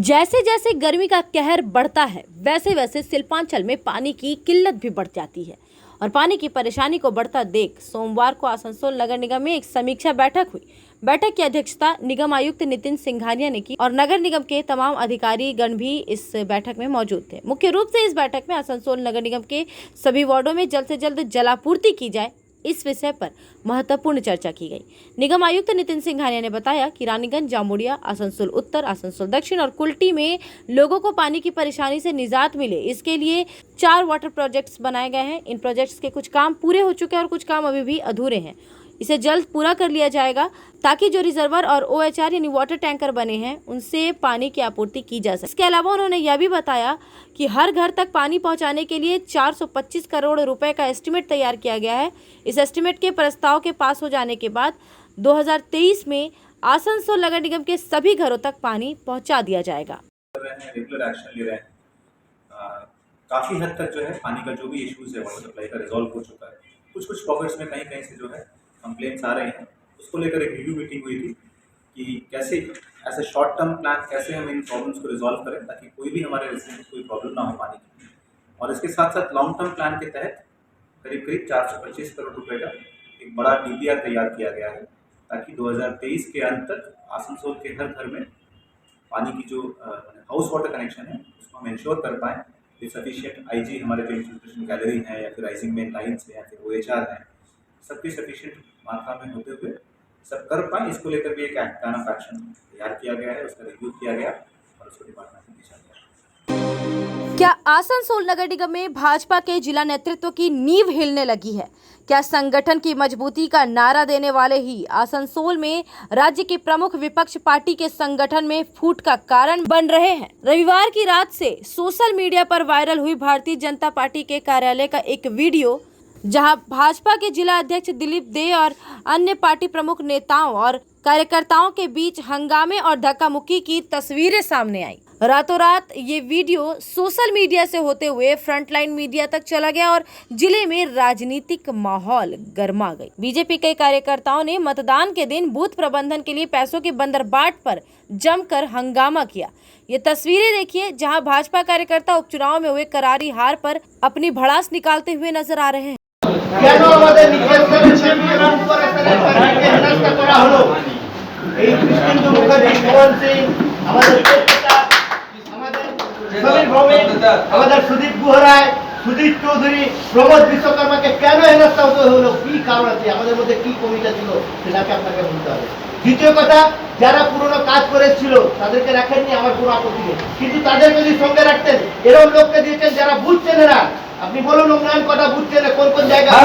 जैसे जैसे गर्मी का कहर बढ़ता है वैसे वैसे शिल्पांचल में पानी की किल्लत भी बढ़ जाती है और पानी की परेशानी को बढ़ता देख सोमवार को आसनसोल नगर निगम में एक समीक्षा बैठक हुई। बैठक की अध्यक्षता निगम आयुक्त नितिन सिंघानिया ने की और नगर निगम के तमाम अधिकारी गण भी इस बैठक में मौजूद थे। मुख्य रूप से इस बैठक में आसनसोल नगर निगम के सभी वार्डों में जल्द से जल्द जलापूर्ति की जाए, इस विषय पर महत्वपूर्ण चर्चा की गई। निगम आयुक्त नितिन सिंघानिया ने बताया कि रानीगंज, जामुड़िया, आसनसोल उत्तर, आसनसोल दक्षिण और कुल्टी में लोगों को पानी की परेशानी से निजात मिले, इसके लिए 4 वाटर प्रोजेक्ट्स बनाए गए हैं। इन प्रोजेक्ट्स के कुछ काम पूरे हो चुके हैं और कुछ काम अभी भी अधूरे हैं। इसे जल्द पूरा कर लिया जाएगा ताकि जो रिजर्वर और OHR यानी वाटर टैंकर बने हैं उनसे पानी की आपूर्ति की जा सके। इसके अलावा उन्होंने यह भी बताया कि हर घर तक पानी पहुंचाने के लिए 425 करोड़ रुपए का एस्टीमेट तैयार किया गया है। इस एस्टीमेट के प्रस्ताव के पास हो जाने के बाद 2023 में आसनसोल नगर निगम के सभी घरों तक पानी पहुंचा दिया जाएगा। रेगुलर एक्शन ले रहे हैं। काफ़ी हद तक जो है पानी का जो भी इश्यूज है वाटर सप्लाई का रिजॉल्व हो चुका है। कुछ पॉकेट्स में कहीं कहीं से जो है कंप्लेंट्स आ रहे हैं, उसको लेकर एक रिव्यू मीटिंग हुई थी कि कैसे as a short term plan कैसे हम इन प्रॉब्लम्स को रिजॉल्व करें ताकि कोई भी हमारे रेसिडेंट को कोई प्रॉब्लम ना हो पानी की। और इसके साथ साथ लॉन्ग टर्म प्लान के तहत करीब 425 करोड़ रुपए का एक बड़ा DPR तैयार किया गया है ताकि 2023 के अंत तक आसनसोल के हर घर में पानी की जो हाउस वाटर कनेक्शन है उसको हम इंश्योर कर पाएँ। ये सफिशिएंट IG हमारे जो इंस्टीट्यूशन गैलरी हैं या फिर राइजिंग मेन लाइन्स हैं या फिर OHR हैं, सबकी सफिशिएंट मात्रा में होते हुए सब कर पाएँ। इसको लेकर भी एक प्लान ऑफ एक्शन तैयार किया गया है, उसका रिव्यू किया गया और उसको डिपार्टमेंट में भेजा गया। क्या आसनसोल नगर निगम में भाजपा के जिला नेतृत्व की नींव हिलने लगी है? क्या संगठन की मजबूती का नारा देने वाले ही आसनसोल में राज्य के प्रमुख विपक्ष पार्टी के संगठन में फूट का कारण बन रहे हैं? रविवार की रात से सोशल मीडिया पर वायरल हुई भारतीय जनता पार्टी के कार्यालय का एक वीडियो, जहां भाजपा के जिला अध्यक्ष दिलीप दे और अन्य पार्टी प्रमुख नेताओं और कार्यकर्ताओं के बीच हंगामे और धक्का मुक्की की तस्वीरें सामने आई। रातों रात ये वीडियो सोशल मीडिया से होते हुए फ्रंटलाइन मीडिया तक चला गया और जिले में राजनीतिक माहौल गर्मा गई। बीजेपी के कार्यकर्ताओं ने मतदान के दिन बूथ प्रबंधन के लिए पैसों के बंदरबाट पर जमकर हंगामा किया। ये तस्वीरें देखिए जहां भाजपा कार्यकर्ता उपचुनाव में हुए करारी हार पर अपनी भड़ास निकालते हुए नजर आ रहे हैं। सुदीप गुहराय, सुदीप चौधरी, प्रमोद विश्वकर्मा के কেন হেনস্থা হলো, কি কারণ আছে, আমাদের মধ্যে কি কমিটা ছিল সেটাকে আপনাকে বলতে হবে। দ্বিতীয় কথা, যারা পুরনো কাজ করেছিল তাদেরকে রাখেননি, আমার কোনো আপত্তি নেই, কিন্তু তাদের যদি সঙ্গে রাখতেন, এরকম লোককে দিয়েছেন যারা বুঝছেন না। আপনি বলুন উন্নয়ন কটা বুঝছেন, কোন কোন জায়গায়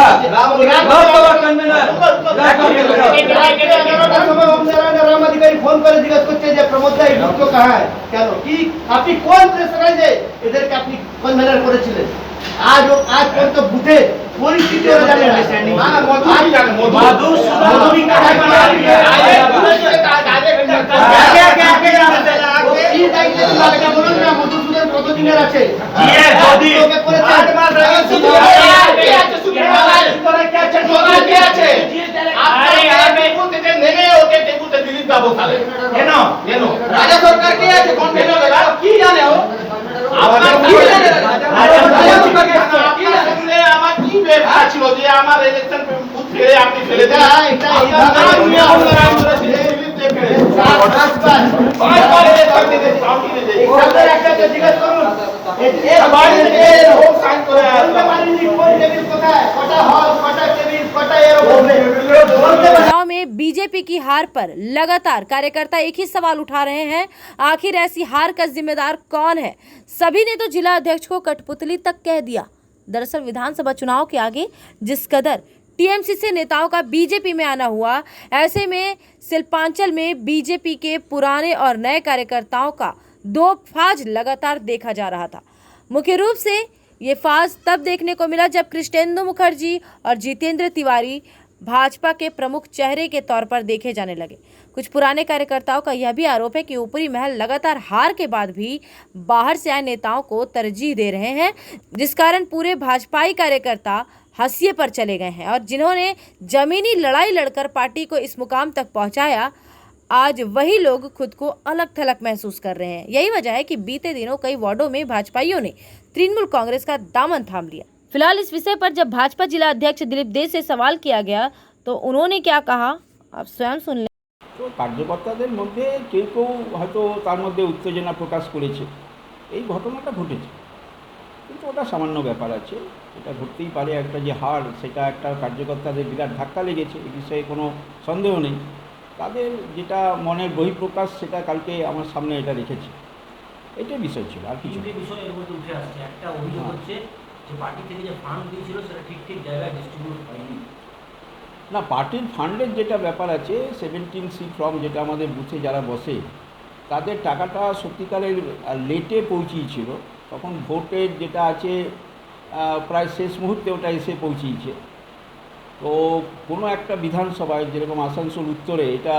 রাম अधिकारी ফোন করে জিজ্ঞেস করছে যে প্রমোদ ভাই লোক कहाँ है, কেন কি আপনি কোন প্রেসারাইজে এদেরকে আপনি কনভেনার করেছিলেন? आज পর্যন্ত বুঝে পরিস্থিতি হয়ে যাবে মধুসূদন কতদিনের আছে রাজা সরকার কে আছে কোন কি জানে ও चुनाव में बीजेपी की हार पर लगातार कार्यकर्ता एक ही सवाल उठा रहे हैं, आखिर ऐसी हार का जिम्मेदार कौन है? सभी ने तो जिला अध्यक्ष को कठपुतली तक कह दिया। दरअसल विधानसभा चुनाव के आगे जिस कदर TMC से नेताओं का बीजेपी में आना हुआ, ऐसे में शिल्पांचल में बीजेपी के पुराने और नए कार्यकर्ताओं का दो फाज लगातार देखा जा रहा था। मुख्य रूप से ये फाज तब देखने को मिला जब कृष्णेंदु मुखर्जी और जितेंद्र तिवारी भाजपा के प्रमुख चेहरे के तौर पर देखे जाने लगे। कुछ पुराने कार्यकर्ताओं का यह भी आरोप है कि ऊपरी महल लगातार हार के बाद भी बाहर से आए नेताओं को तरजीह दे रहे हैं, जिस कारण पूरे भाजपाई कार्यकर्ता हाशिए पर चले गए हैं और जिन्होंने जमीनी लड़ाई लड़कर पार्टी को इस मुकाम तक पहुंचाया, आज वही लोग खुद को अलग थलग महसूस कर रहे हैं। यही वजह है कि बीते दिनों कई वार्डों में भाजपाइयों ने तृणमूल कांग्रेस का दामन थाम लिया। फिलहाल इस विषय पर जब भाजपा जिला अध्यक्ष दिलीप दे से सवाल किया गया तो उन्होंने क्या कहा, आप स्वयं सुन लें। तो कार्यकर्ताদের মধ্যে কেউ কেউ হয়তো তার মধ্যে উত্তেজনা প্রকাশ করেছে, এই ঘটনাটা ঘটেছে, কিন্তু ওটা সামান্য ব্যাপার আছে, এটা ঘটতেই পারে। একটা যে হার, সেটা একটা কার্যকর্তাদের বিরাট ধাক্কা লেগেছে, এই বিষয়ে কোনো সন্দেহ নেই। তাদের যেটা মনের বহিঃপ্রকাশ সেটা কালকে আমার সামনে এটা রেখেছে, এটাই বিষয় ছিল, আর কিছু তিনটে বিষয় এর মধ্যে উঠে আসছে। একটা অভিযোগ হচ্ছে যে পার্টি থেকে যে ফান্ড দিয়েছিল সেটা ঠিক জায়গায় ডিস্ট্রিবিউট হয়নি। না, পার্টির ফান্ডের যেটা ব্যাপার আছে, 17C ফর্ম যেটা আমাদের বুথে যারা বসে তাদের টাকাটা সত্যিকারের লেটে পৌঁছিয়েছিল, তখন ভোটের যেটা আছে প্রায় শেষ মুহূর্তে ওটা এসে পৌঁছিয়েছে। তো কোনো একটা বিধানসভায় যেরকম আসানসোল উত্তরে এটা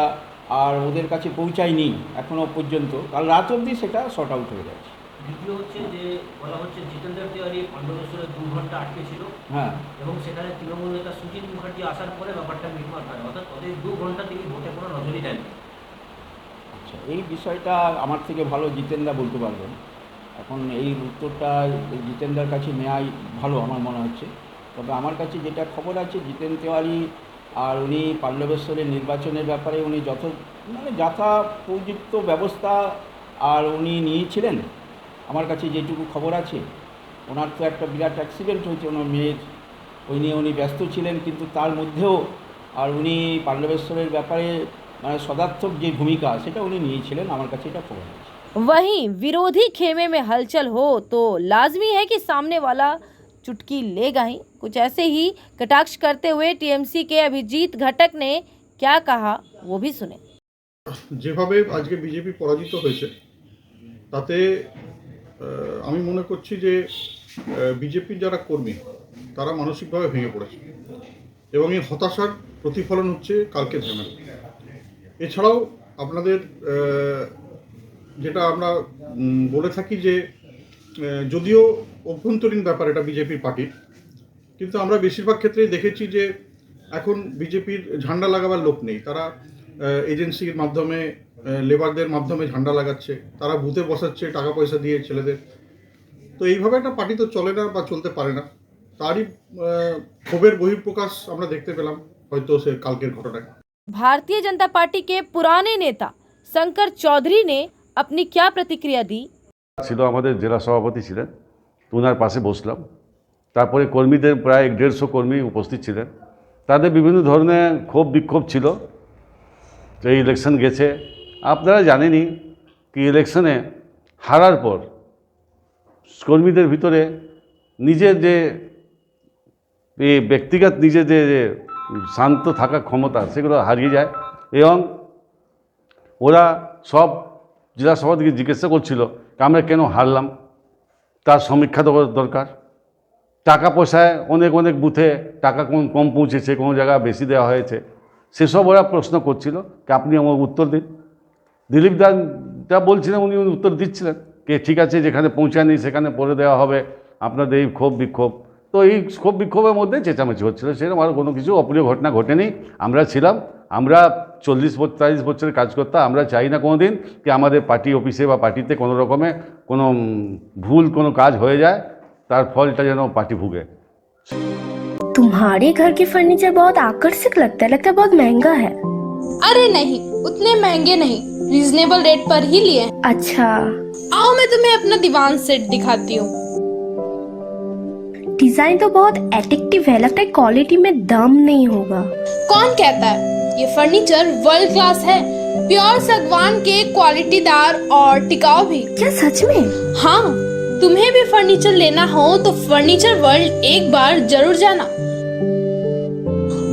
আর ওদের কাছে পৌঁছায়নি এখনও পর্যন্ত, কাল রাত অবধি সেটা শর্ট আউট হয়ে গেছে। দ্বিতীয় হচ্ছে যে বলা হচ্ছে জিতেন্দ্র তিওয়ারি পাণ্ডবেশ্বরে 2 ঘন্টা আটকে ছিল, হ্যাঁ, এবং সেখানে তৃণমূল নেতা সুজিত মুখার্জি আসার পরে ব্যাপারটা মিটমাট হয়, অর্থাৎ ওদের 2 ঘন্টা তিনি ভোটে কোনো নজরই দেননি। আচ্ছা, এই বিষয়টা আমার থেকে ভালো জিতেনদা বলতে পারবেন। এখন এই উত্তরটা জিতেনদার কাছে নেওয়াই ভালো আমার মনে হচ্ছে। তবে আমার কাছে যেটা খবর আছে, জিতেন তেওয়ারি আর উনি পাণ্ডবেশ্বরের নির্বাচনের ব্যাপারে উনি যথোপযুক্ত ব্যবস্থা আর উনি নিয়েছিলেন। আমার কাছে যেটুকু খবর আছে, ওনার তো একটা বিরাট অ্যাক্সিডেন্ট হয়েছে ওনার মেয়ের, ওই নিয়ে উনি ব্যস্ত ছিলেন, কিন্তু তার মধ্যেও আর উনি পাণ্ডবেশ্বরের ব্যাপারে সদার্থক যে ভূমিকা সেটা উনি নিয়েছিলেন, আমার কাছে এটা খবর আছে। वहीं विरोधी खेमे में हलचल हो तो लाजमी है कि सामने वाला चुटकी लेगा ही। कुछ ऐसे ही कटाक्ष करते हुए टीएमसी के अभिजीत घटक ने क्या कहा वो भी सुने। যেভাবে আজকে বিজেপি পরাজিত হয়েছে তাতে আমি মনে করছি যে বিজেপির যারা কর্মী তারা মানসিকভাবে ভেঙে পড়েছে এবং এই হতাশার প্রতিফলন হচ্ছে কালকে ঝামেলা। এছাড়াও আপনাদের যেটা আমরা বলে থাকি যে যদিও অভ্যন্তরীণ ব্যাপার এটা বিজেপির পার্টির, কিন্তু আমরা বেশিরভাগ ক্ষেত্রেই দেখেছি যে এখন বিজেপির ঝান্ডা লাগাবার লোক নেই। তারা এজেন্সির মাধ্যমে, লেবারদের মাধ্যমে ঝান্ডা লাগাচ্ছে, তারা বুথে বসাচ্ছে টাকা পয়সা দিয়ে ছেলেদের। তো এইভাবে একটা পার্টি তো চলে না বা চলতে পারে না। তারই ক্ষোভের বহিঃপ্রকাশ আমরা দেখতে পেলাম হয়তো সে কালকের ঘটনায়। भारतीय जनता पार्टी के पुराने नेता शंकर चौधरी ने अपनी क्या प्रतिक्रिया दी। ছিল আমাদের জেলা সভাপতি ছিলেন, তো ওনার পাশে বসলাম। তারপরে কর্মীদের প্রায় 150 কর্মী উপস্থিত ছিলেন। তাদের বিভিন্ন ধরনের ক্ষোভ বিক্ষোভ ছিল। তো এই ইলেকশন গেছে, আপনারা জানেনই কি ইলেকশনে হারার পর কর্মীদের ভিতরে নিজের যে ব্যক্তিগত নিজের যে শান্ত থাকার ক্ষমতা সেগুলো হারিয়ে যায়, এবং ওরা সব জেলা সভাপতিকে জিজ্ঞাসা করছিল আমরা কেন হারলাম, তার সমীক্ষা দরকার। টাকা পয়সায় অনেক বুথে টাকা কম পৌঁছেছে, কোনো জায়গায় বেশি দেওয়া হয়েছে, সেসব ওরা প্রশ্ন করছিল। কি আপনি আমার উত্তর দিন। দিলীপ দা বলছিলেন, উনি উত্তর দিচ্ছিলেন যে ঠিক আছে, যেখানে পৌঁছায়নি সেখানে পরে দেওয়া হবে, আপনাদের এই ক্ষোভ বিক্ষোভ। তো এই ক্ষোভ বিক্ষোভের মধ্যে চেঁচামেচি হচ্ছিল, সেরকম আর কোনো কিছু অপ্রিয় ঘটনা ঘটেনি। আমরা ছিলাম, আমরা 40-45 বছরের কাজ করতাম। আমরা চাই না কোনো দিন কি আমাদের পার্টি অফিসে বা পার্টিতে কোনো রকমে কোনো ভুল কোনো কাজ হয়ে যায়, তার ফলটা যেন পার্টি ভুগে। तुम्हारे घर के फर्नीचर बहुत आकर्षक लगता है बहुत महंगा है। अरे नहीं, उतने महंगे नहीं, रीजनेबल रेट पर ही लिए हैं। अच्छा, आओ मैं तुम्हें अपना दीवान सेट दिखाती हूँ। डिजाइन तो बहुत एट्रैक्टिव है, लगता है क्वालिटी में दम नहीं होगा। कौन कहता है, ये फर्नीचर वर्ल्ड क्लास है, प्योर सागवान के, क्वालिटीदार और टिकाऊ भी। क्या सच में? हाँ, तुम्हें भी फर्नीचर लेना हो तो फर्नीचर वर्ल्ड एक बार जरूर जाना।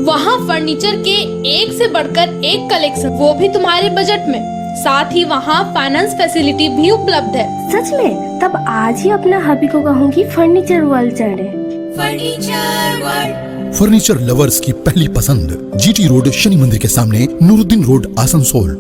वहाँ फर्नीचर के एक से बढ़कर एक कलेक्शन, वो भी तुम्हारे बजट में। साथ ही वहाँ फाइनेंस फैसिलिटी भी उपलब्ध है। सच में? तब आज ही अपना हबी को कहूँगी फर्नीचर वर्ल्ड चढ़े। फर्नीचर लवर्स की पहली पसंद, जीटी रोड शनि मंदिर के सामने, नूरुद्दीन रोड, आसनसोल।